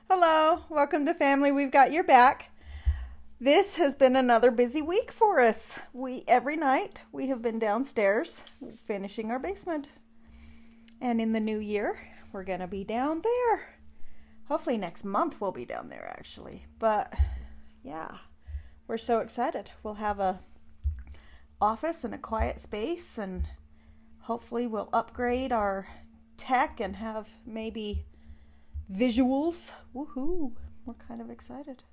Hello, welcome to Family. We've got your back. This has been another busy week for us. Every night we have been downstairs finishing our basement. And in the new year, we're going to be down there. Hopefully next month we'll be down there actually. But yeah, we're so excited. We'll have a office and a quiet space, and hopefully we'll upgrade our tech and have maybe visuals. Woohoo! We're kind of excited.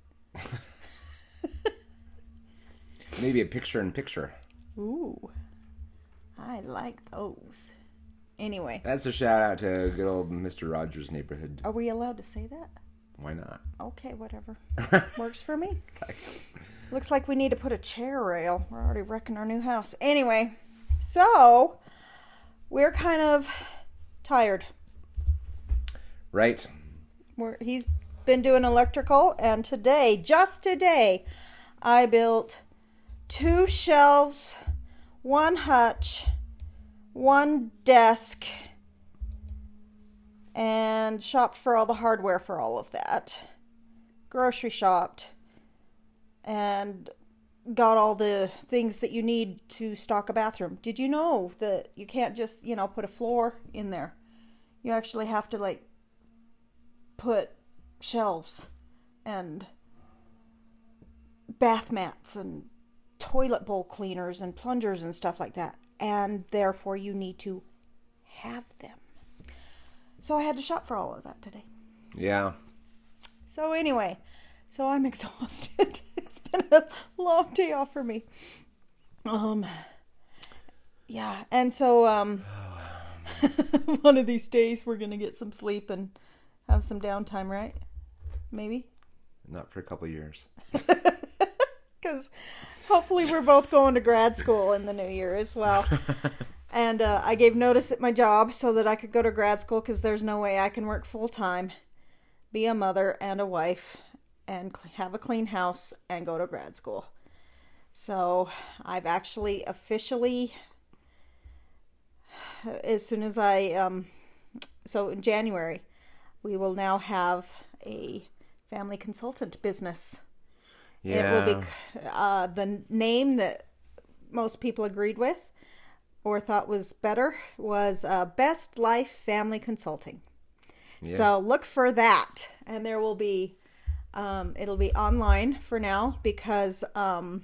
Maybe a picture-in-picture. Ooh, I like those. Anyway. That's a shout out to good old Mr. Rogers' neighborhood. Are we allowed to say that? Why not? Okay, whatever. Works for me. Looks like we need to put a chair rail. We're already wrecking our new house. Anyway, so we're kind of tired. Right. He's been doing electrical, and just today, I built 2 shelves, 1 hutch, 1 desk, and shopped for all the hardware for all of that. Grocery shopped, and got all the things that you need to stock a bathroom. Did you know that you can't just, put a floor in there? You actually have to, put shelves and bath mats and toilet bowl cleaners and plungers and stuff like that. And therefore you need to have them. So I had to shop for all of that today. Yeah. So anyway, I'm exhausted. It's been a long day off for me. Yeah, and so one of these days we're gonna get some sleep and have some downtime, right? Maybe? Not for a couple of years. Because hopefully we're both going to grad school in the new year as well. And I gave notice at my job so that I could go to grad school, because there's no way I can work full time, be a mother and a wife, and have a clean house and go to grad school. So I've actually officially, as soon as so in January, we will now have a family consultant business. Yeah. It will be the name that most people agreed with or thought was better was Best Life Family Consulting. Yeah. So look for that. And there will be, it'll be online for now because, the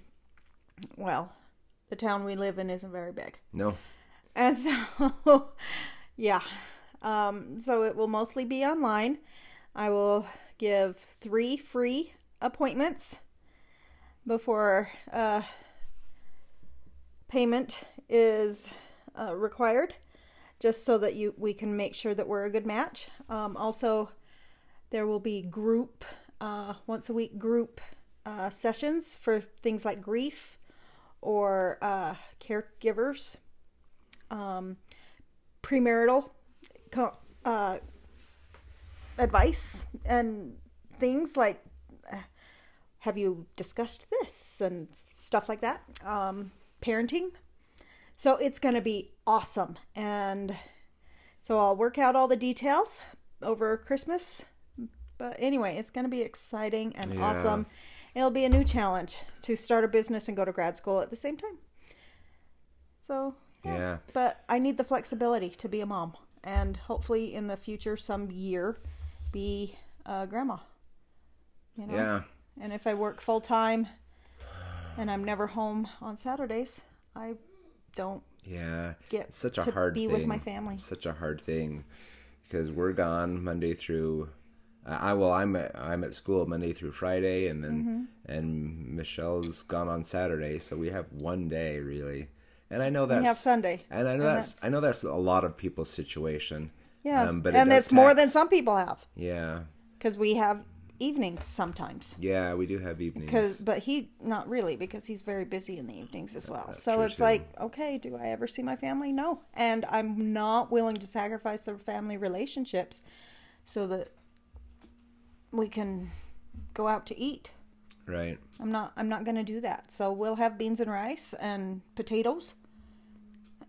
town we live in isn't very big. No. And so, yeah. So it will mostly be online. I will give 3 free appointments before payment is required, just so that we can make sure that we're a good match. Also, there will be once a week group sessions for things like grief or caregivers, premarital advice and things like, have you discussed this and stuff like that, parenting. So it's going to be awesome. And so I'll work out all the details over Christmas. But anyway, it's going to be exciting and awesome. It'll be a new challenge to start a business and go to grad school at the same time. So, yeah. But I need the flexibility to be a mom. And hopefully in the future, some year, be a grandma. Yeah. And if I work full time and I'm never home on Saturdays, I don't get such a to hard be thing. with my family. Such a hard thing because we're gone Monday through. I'm at school Monday through Friday, and then and Michelle's gone on Saturday, so we have one day really. And I know we have Sunday, and I know that's a lot of people's situation. Yeah, but it's more than some people have. Yeah, because we have evenings sometimes. Yeah, we do have evenings. But he not really, because he's very busy in the evenings as well. That's so it's too. like, okay, do I ever see my family? No, and I'm not willing to sacrifice the family relationships so that we can go out to eat. Right. I'm not going to do that. So we'll have beans and rice and potatoes,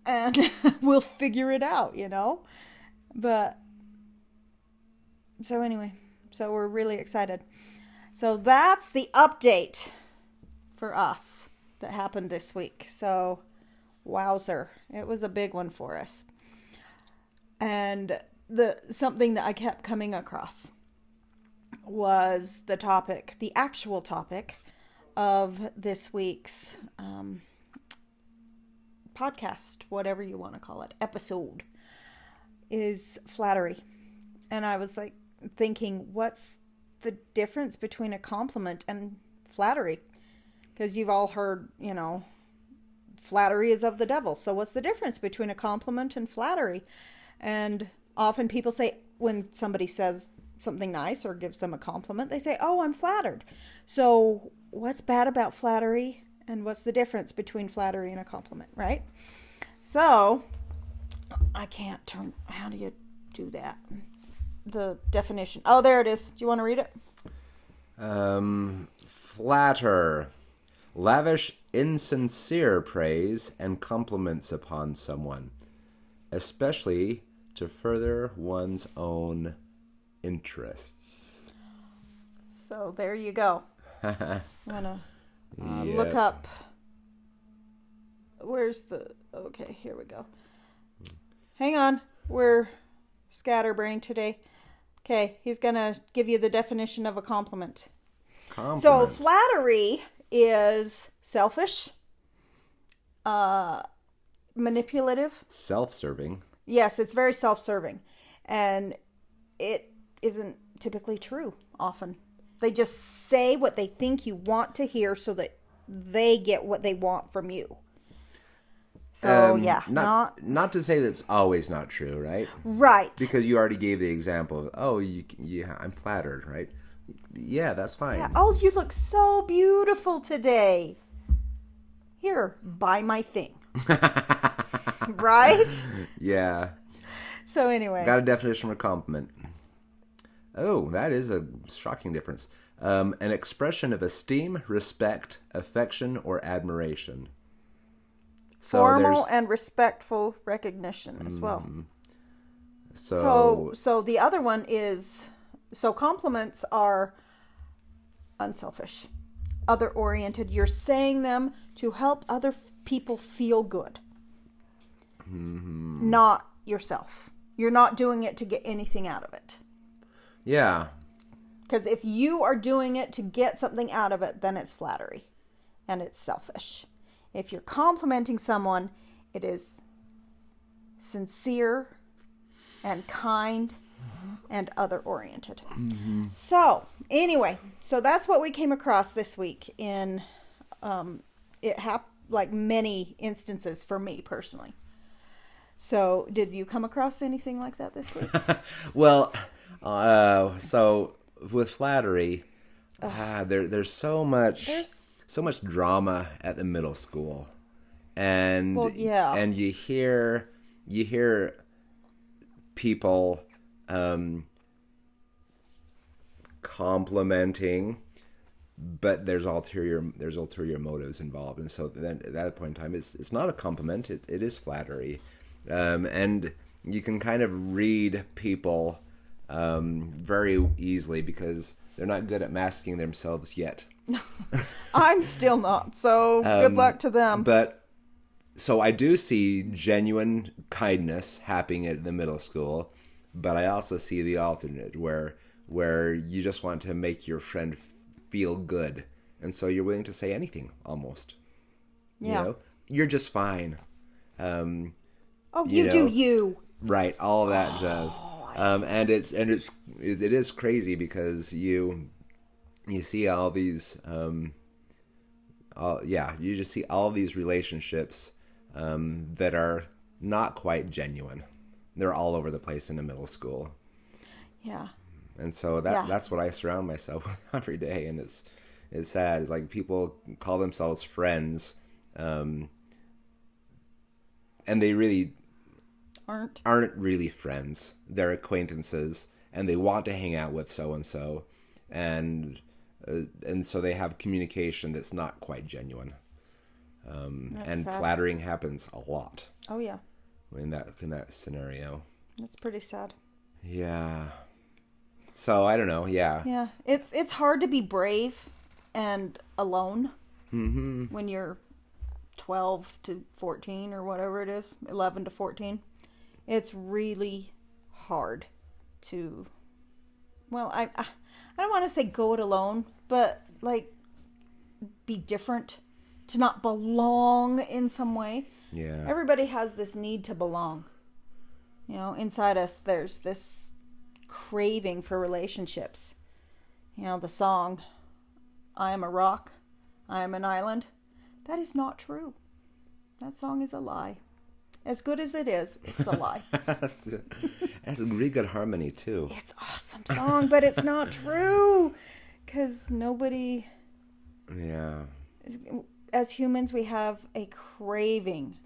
and we'll figure it out, But so anyway, So we're really excited. So that's the update for us that happened this week. So, wowzer. It was a big one for us. And something that I kept coming across was the actual topic of this week's podcast, whatever you want to call it, episode, is flattery. And I was like thinking, what's the difference between a compliment and flattery? Because you've all heard, flattery is of the devil. So what's the difference between a compliment and flattery? And often people say, when somebody says something nice or gives them a compliment, they say, oh, I'm flattered. So what's bad about flattery? And what's the difference between flattery and a compliment, right? So, I can't turn... How do you do that? The definition. Oh, there it is. Do you want to read it? Flatter. Lavish, insincere praise and compliments upon someone, especially to further one's own interests. So, there you go. I want to... Look up. Where's the... Okay, here we go. Hang on. We're scatterbrained today. Okay, he's going to give you the definition of a compliment. So, flattery is selfish, manipulative. Self-serving. Yes, it's very self-serving. And it isn't typically true often. They just say what they think you want to hear so that they get what they want from you. So, Not to say that's always not true, right? Right. Because you already gave the example of, I'm flattered, right? Yeah, that's fine. Yeah. Oh, you look so beautiful today. Here, buy my thing. Right? Yeah. So, anyway. Got a definition for compliment. Oh, that is a shocking difference. An expression of esteem, respect, affection, or admiration. So formal and respectful recognition as well. So the other one is... So compliments are unselfish, other-oriented. You're saying them to help other people feel good. Mm-hmm. Not yourself. You're not doing it to get anything out of it. Yeah. Because if you are doing it to get something out of it, then it's flattery. And it's selfish. If you're complimenting someone, it is sincere and kind and other-oriented. Mm-hmm. So, anyway, that's what we came across this week in many instances for me personally. So, did you come across anything like that this week? Well... So with flattery, there's so much drama at the middle school, and and you hear people complimenting, but there's ulterior motives involved, and so then at that point in time, it's not a compliment; it is flattery, and you can kind of read people very easily because they're not good at masking themselves yet. I'm still not, so good luck to them. But so I do see genuine kindness happening at the middle school, but I also see the alternate where you just want to make your friend feel good, and so you're willing to say anything almost. Yeah, you're just fine. Do you right? All of that does. And it is crazy because you see all these you just see all these relationships that are not quite genuine. They're all over the place in the middle school. Yeah. And so that's what I surround myself with every day, and it's sad. It's like people call themselves friends, and they really aren't really friends. They're acquaintances, and they want to hang out with so and so, and so they have communication that's not quite genuine. And sad. Flattering happens a lot. Oh yeah. In that scenario. That's pretty sad. Yeah. So I don't know. Yeah. Yeah. It's hard to be brave and alone when you're 12 to 14 or whatever it is, 11 to 14. It's really hard to, well, I don't want to say go it alone, but like be different, to not belong in some way. Yeah. Everybody has this need to belong. You know, inside us there's this craving for relationships. You know, the song, I am a rock, I am an island. That is not true. That song is a lie. As good as it is, it's a lie. That's a really good harmony, too. It's an awesome song, but it's not true. Because nobody... Yeah. As humans, we have a craving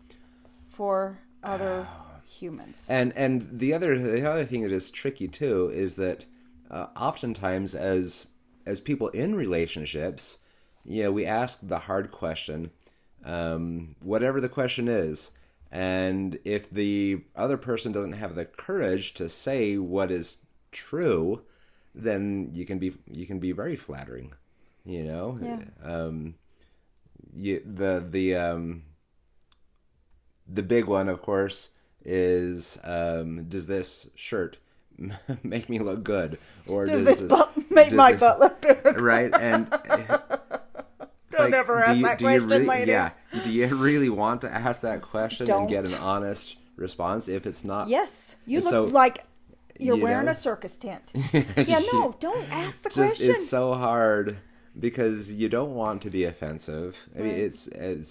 for other humans. And the other thing that is tricky, too, is that oftentimes as people in relationships, you know, we ask the hard question, whatever the question is. And if the other person doesn't have the courage to say what is true, then you can be very flattering, you know. Yeah. The big one, of course, is does this shirt make me look good, or does this make my butt look big? Right, and. Don't ever ask that question, ladies. Yeah. Do you really want to ask that question and get an honest response if it's not? Yes. You look like you're wearing a circus tent. Yeah, no, don't ask the question. It's so hard because you don't want to be offensive. I mean, it's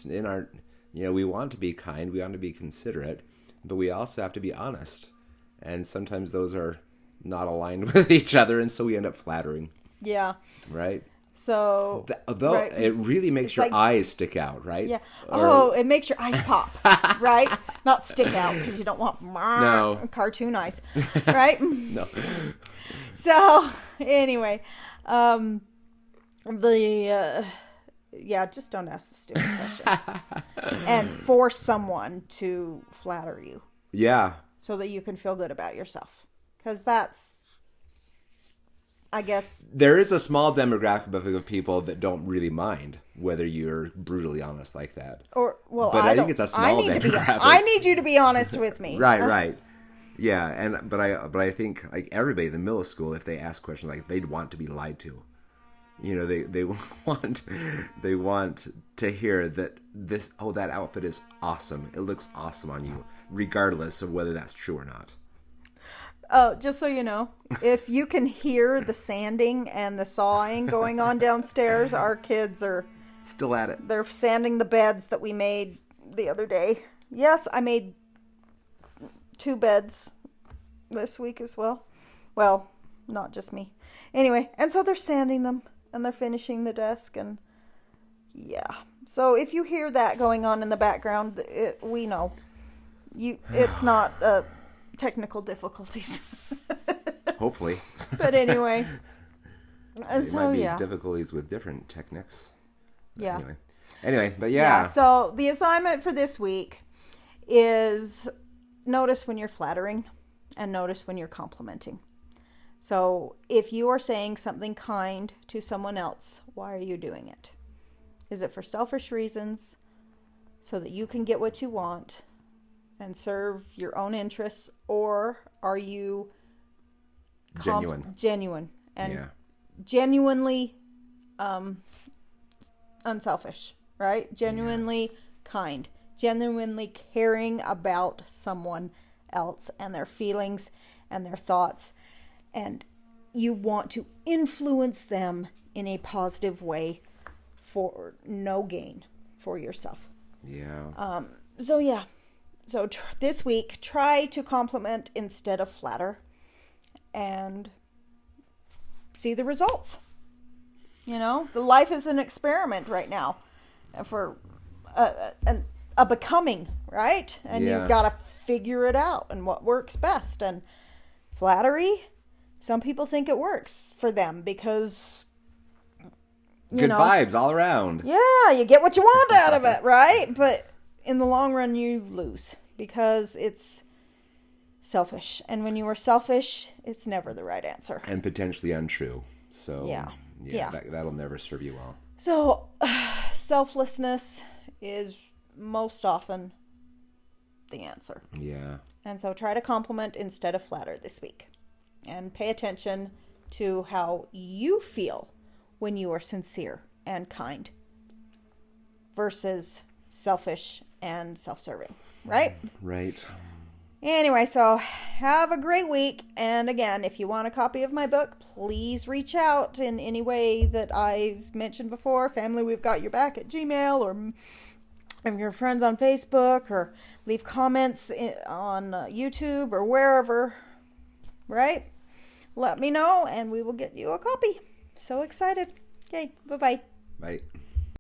in our, you know, we want to be kind, we want to be considerate, but we also have to be honest. And sometimes those are not aligned with each other, and so we end up flattering. Yeah. Right? So, although it really makes your eyes stick out, right? Yeah. It makes your eyes pop, right? Not stick out because you don't want cartoon eyes, right? No. So anyway, just don't ask the stupid question and force someone to flatter you. Yeah. So that you can feel good about yourself, because that's. I guess there is a small demographic of people that don't really mind whether you're brutally honest like that. But I think it's a small demographic. I need you to be honest with me. Right. Yeah, but I think like everybody in the middle school, if they ask questions like they'd want to be lied to. You know, they want to hear that that outfit is awesome. It looks awesome on you, regardless of whether that's true or not. Oh, just so you know, if you can hear the sanding and the sawing going on downstairs, our kids are still at it. They're sanding the beds that we made the other day. Yes, I made 2 beds this week as well. Well, not just me. Anyway, and so they're sanding them and they're finishing the desk, and yeah. So if you hear that going on in the background, we know. It's not technical difficulties. Hopefully. But anyway. There might be difficulties with different techniques. Yeah. Anyway, but yeah. So the assignment for this week is notice when you're flattering and notice when you're complimenting. So if you are saying something kind to someone else, why are you doing it? Is it for selfish reasons so that you can get what you want and serve your own interests, or are you genuine and genuinely unselfish, right? Genuinely kind, genuinely caring about someone else and their feelings and their thoughts, and you want to influence them in a positive way for no gain for yourself. Yeah. So this week, try to compliment instead of flatter, and see the results. You know, the life is an experiment right now for a becoming, right? And you've got to figure it out and what works best. And flattery, some people think it works for them because good vibes all around. Yeah, you get what you want out of it, right? But in the long run, you lose because it's selfish. And when you are selfish, it's never the right answer. And potentially untrue. So Yeah. That'll never serve you well. So selflessness is most often the answer. Yeah. And so try to compliment instead of flatter this week. And pay attention to how you feel when you are sincere and kind versus selfish and self-serving, right? Right. Anyway, so have a great week. And again, if you want a copy of my book, please reach out in any way that I've mentioned before. Family, we've got your back at Gmail, or your friends on Facebook, or leave comments on YouTube or wherever, right? Let me know and we will get you a copy. So excited. Okay, bye-bye. Bye.